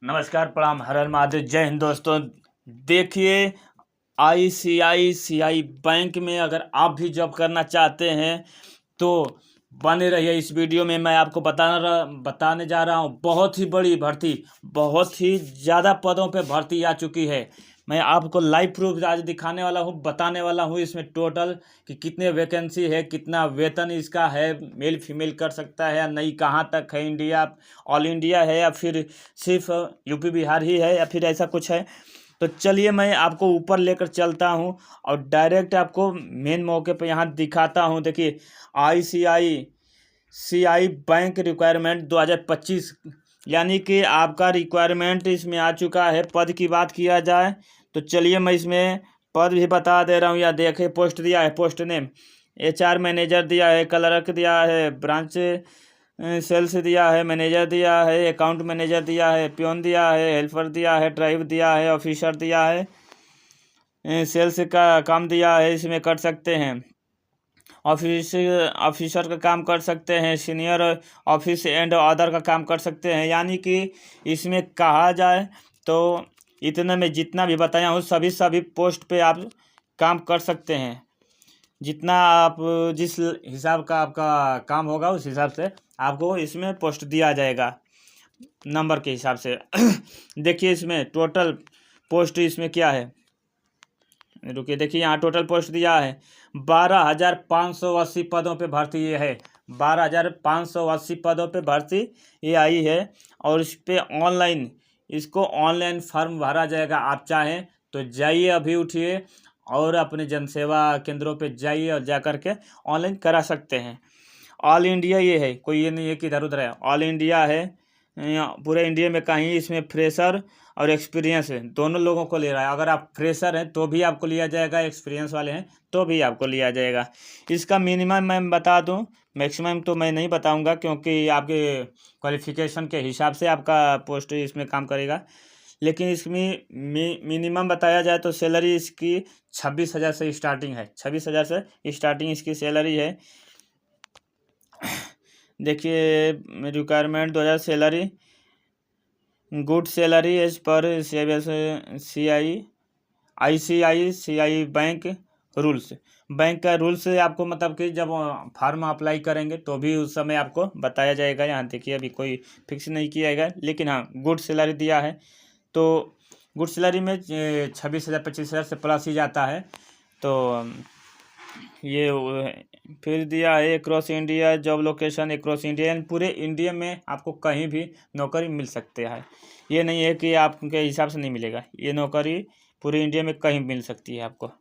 नमस्कार, प्रणाम, हर हर महादेव, जय हिंद दोस्तों। देखिए, आईसीआईसीआई बैंक में अगर आप भी जॉब करना चाहते हैं तो बने रहिए। इस वीडियो में मैं आपको बताने जा रहा हूँ बहुत ही बड़ी भर्ती, बहुत ही ज़्यादा पदों पे भर्ती आ चुकी है। मैं आपको लाइव प्रूफ आज दिखाने वाला हूँ, बताने वाला हूँ इसमें टोटल कि कितने वैकेंसी है, कितना वेतन इसका है, मेल फीमेल कर सकता है या नहीं, कहाँ तक है, इंडिया ऑल इंडिया है या फिर सिर्फ यूपी बिहार ही है या फिर ऐसा कुछ है। तो चलिए मैं आपको ऊपर लेकर चलता हूँ और डायरेक्ट आपको मेन मौके पे यहाँ दिखाता हूँ। देखिए, आईसीआईसीआई बैंक रिक्वायरमेंट 2025, यानी कि आपका रिक्वायरमेंट इसमें आ चुका है। पद की बात किया जाए तो चलिए मैं इसमें पद भी बता दे रहा हूँ। या देखे, पोस्ट दिया है, पोस्ट नेम HR मैनेजर दिया है, क्लर्क दिया है, ब्रांच सेल्स दिया है, मैनेजर दिया है, अकाउंट मैनेजर दिया है, प्योन दिया है, हेल्पर दिया है, ड्राइव दिया है, ऑफिसर दिया है, सेल्स का काम दिया है, इसमें कर सकते हैं। ऑफिसर का काम कर सकते हैं, सीनियर ऑफिस एंड अदर का काम कर सकते हैं। यानी कि इसमें कहा जाए तो इतने में जितना भी बताया हूँ सभी पोस्ट पे आप काम कर सकते हैं। जितना आप जिस हिसाब का आपका काम होगा उस हिसाब से आपको इसमें पोस्ट दिया जाएगा, नंबर के हिसाब से। देखिए इसमें टोटल पोस्ट इसमें क्या है, रुकिए, देखिए यहाँ टोटल पोस्ट दिया है 12,580 पदों पे भर्ती ये है। 12,580 पदों पे भर्ती ये आई है। और इस पे ऑनलाइन, इसको ऑनलाइन फॉर्म भरा जाएगा। आप चाहें तो जाइए, अभी उठिए और अपने जनसेवा केंद्रों पे जाइए और जा कर के ऑनलाइन करा सकते हैं। ऑल इंडिया ये है, कोई ये नहीं है कि इधर उधर है, ऑल इंडिया है। पूरे इंडिया में कहीं इसमें फ्रेशर और एक्सपीरियंस है, दोनों लोगों को ले रहा है। अगर आप फ्रेशर हैं तो भी आपको लिया जाएगा, एक्सपीरियंस वाले हैं तो भी आपको लिया जाएगा। इसका मिनिमम मैं बता दूं, मैक्सिमम तो मैं नहीं बताऊंगा क्योंकि आपके क्वालिफिकेशन के हिसाब से आपका पोस्ट इसमें काम करेगा। लेकिन इसमें मिनिमम बताया जाए तो सैलरी इसकी 26,000 से स्टार्टिंग है। 26,000 से स्टार्टिंग इसकी सैलरी है। देखिए, requirement 2,000 salary, good salary as per ICICI bank rules. Bank का रूल्स आपको मतलब कि जब फॉर्म अप्लाई करेंगे तो भी उस समय आपको बताया जाएगा। यहाँ देखिए, अभी कोई फिक्स नहीं किया गया, लेकिन हाँ गुड सैलरी दिया है। तो गुड सैलरी में 26,000 25,000 से प्लस ही जाता है। तो ये फिर दिया है across India job location, across India, पूरे इंडिया में आपको कहीं भी नौकरी मिल सकते हैं। ये नहीं है कि आपके हिसाब से नहीं मिलेगा, ये नौकरी पूरे इंडिया में कहीं मिल सकती है आपको।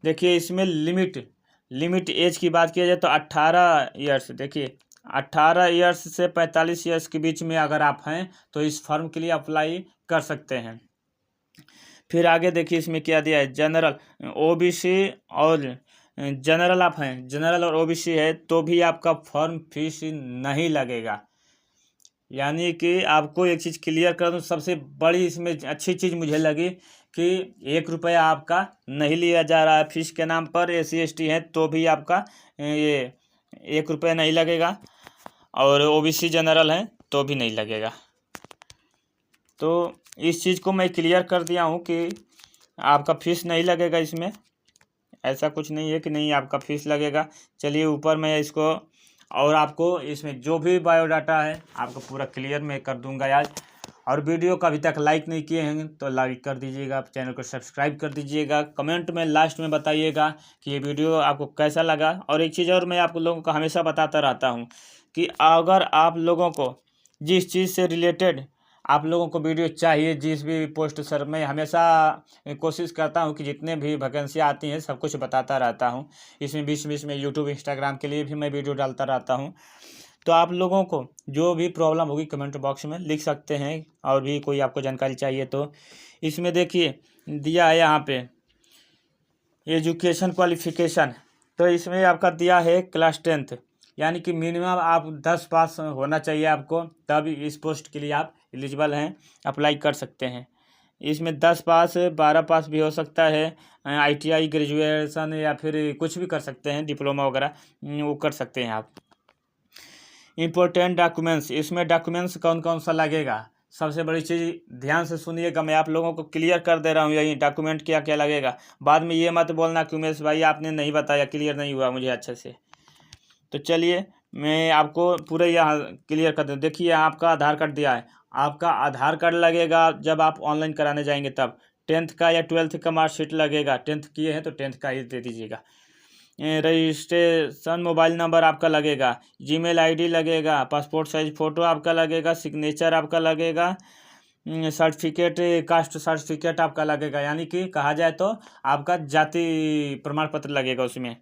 देखिए इसमें लिमिट एज की बात किया जाए तो 18 ईयर्स। देखिए 18 ईयर्स से 45 ईयर्स के बीच में अगर आप हैं तो इस फॉर्म के लिए अप्लाई कर सकते हैं। फिर आगे देखिए इसमें क्या दिया है, जनरल, ओबीसी और जनरल आप हैं, जनरल और ओबीसी है तो भी आपका फॉर्म फीस नहीं लगेगा। यानी कि आपको एक चीज़ क्लियर कर दूँ, सबसे बड़ी इसमें अच्छी चीज़ मुझे लगी कि 1 रुपया आपका नहीं लिया जा रहा है फीस के नाम पर। SC ST हैं तो भी आपका ये 1 रुपया नहीं लगेगा, और ओबीसी जनरल हैं तो भी नहीं लगेगा। तो इस चीज़ को मैं क्लियर कर दिया हूँ कि आपका फीस नहीं लगेगा इसमें। ऐसा कुछ नहीं है कि नहीं आपका फीस लगेगा। चलिए ऊपर मैं इसको, और आपको इसमें जो भी बायोडाटा है आपको पूरा क्लियर मैं कर दूंगा आज। और वीडियो को अभी तक लाइक नहीं किए हैं तो लाइक कर दीजिएगा, चैनल को सब्सक्राइब कर दीजिएगा, कमेंट में लास्ट में बताइएगा कि ये वीडियो आपको कैसा लगा। और एक चीज़ और मैं आप लोगों को हमेशा बताता रहता हूँ कि अगर आप लोगों को जिस चीज़ से रिलेटेड आप लोगों को वीडियो चाहिए, जिस भी पोस्ट सर, मैं हमेशा कोशिश करता हूं कि जितने भी वैकेंसी आती हैं सब कुछ बताता रहता हूं। इसमें बीच बीच में यूट्यूब इंस्टाग्राम के लिए भी मैं वीडियो डालता रहता हूं। तो आप लोगों को जो भी प्रॉब्लम होगी कमेंट बॉक्स में लिख सकते हैं, और भी कोई आपको जानकारी चाहिए तो। इसमें देखिए दिया है यहाँ पे एजुकेशन क्वालिफिकेशन, तो इसमें आपका दिया है क्लास 10th, यानी कि मिनिमम आप 10 पास होना चाहिए आपको, तब इस पोस्ट के लिए आप एलिजिबल हैं, अप्लाई कर सकते हैं। इसमें 10 पास 12 पास भी हो सकता है, ITI ग्रेजुएशन या फिर कुछ भी कर सकते हैं, डिप्लोमा वगैरह वो कर सकते हैं आप। इम्पोर्टेंट डॉक्यूमेंट्स, इसमें डॉक्यूमेंट्स कौन कौन सा लगेगा सबसे बड़ी चीज़ ध्यान से सुनिएगा, मैं आप लोगों को क्लियर कर दे रहा हूँ यही डॉक्यूमेंट क्या क्या लगेगा। बाद में ये मत बोलना कि उमेश भाई आपने नहीं बताया, क्लियर नहीं हुआ मुझे अच्छे से। तो चलिए मैं आपको पूरे यहाँ क्लियर कर दूँ। देखिए आपका आधार कार्ड दिया है, आपका आधार कार्ड लगेगा जब आप ऑनलाइन कराने जाएंगे तब। 10th का या 12th का मार्कशीट लगेगा, 10th किए हैं तो 10th का ही दे दीजिएगा। रजिस्ट्रेशन मोबाइल नंबर आपका लगेगा, जीमेल आईडी लगेगा, पासपोर्ट साइज फ़ोटो आपका लगेगा, सिग्नेचर आपका लगेगा, सर्टिफिकेट कास्ट सर्टिफिकेट आपका लगेगा, यानी कि कहा जाए तो आपका जाति प्रमाण पत्र लगेगा उसमें।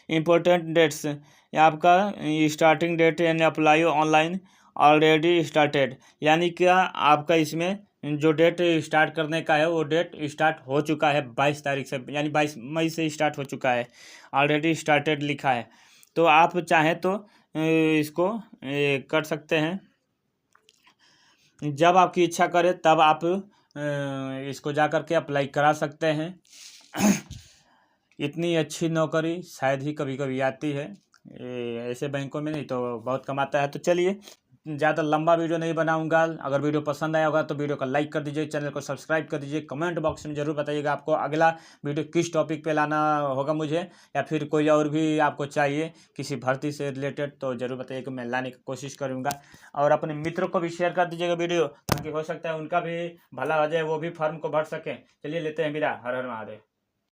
इम्पोर्टेंट डेट्स, आपका स्टार्टिंग डेट यानी अप्लाई ऑनलाइन ऑलरेडी स्टार्टेड, यानी क्या आपका इसमें जो डेट स्टार्ट करने का है वो डेट स्टार्ट हो चुका है 22 तारीख से, यानी 22 मई से स्टार्ट हो चुका है, ऑलरेडी स्टार्टेड लिखा है। तो आप चाहें तो इसको कर सकते हैं, जब आपकी इच्छा करे तब आप इसको जा कर के अप्लाई करा सकते हैं। इतनी अच्छी नौकरी शायद ही कभी कभी आती है, ऐसे बैंकों में नहीं तो बहुत कम आता है। तो चलिए ज़्यादा लंबा वीडियो नहीं बनाऊंगा। अगर वीडियो पसंद आया होगा तो वीडियो को लाइक कर दीजिए, चैनल को सब्सक्राइब कर दीजिए। कमेंट बॉक्स में ज़रूर बताइएगा आपको अगला वीडियो किस टॉपिक पे लाना होगा मुझे, या फिर कोई और भी आपको चाहिए किसी भर्ती से रिलेटेड, तो ज़रूर बताइएगा, मैं लाने की कोशिश करूँगा। और अपने मित्रों को भी शेयर कर दीजिएगा वीडियो, ताकि हो सकता है उनका भी भला हो जाए, वो भी फॉर्म को भर सकें। चलिए लेते हैं विदा। हर हर महादेव।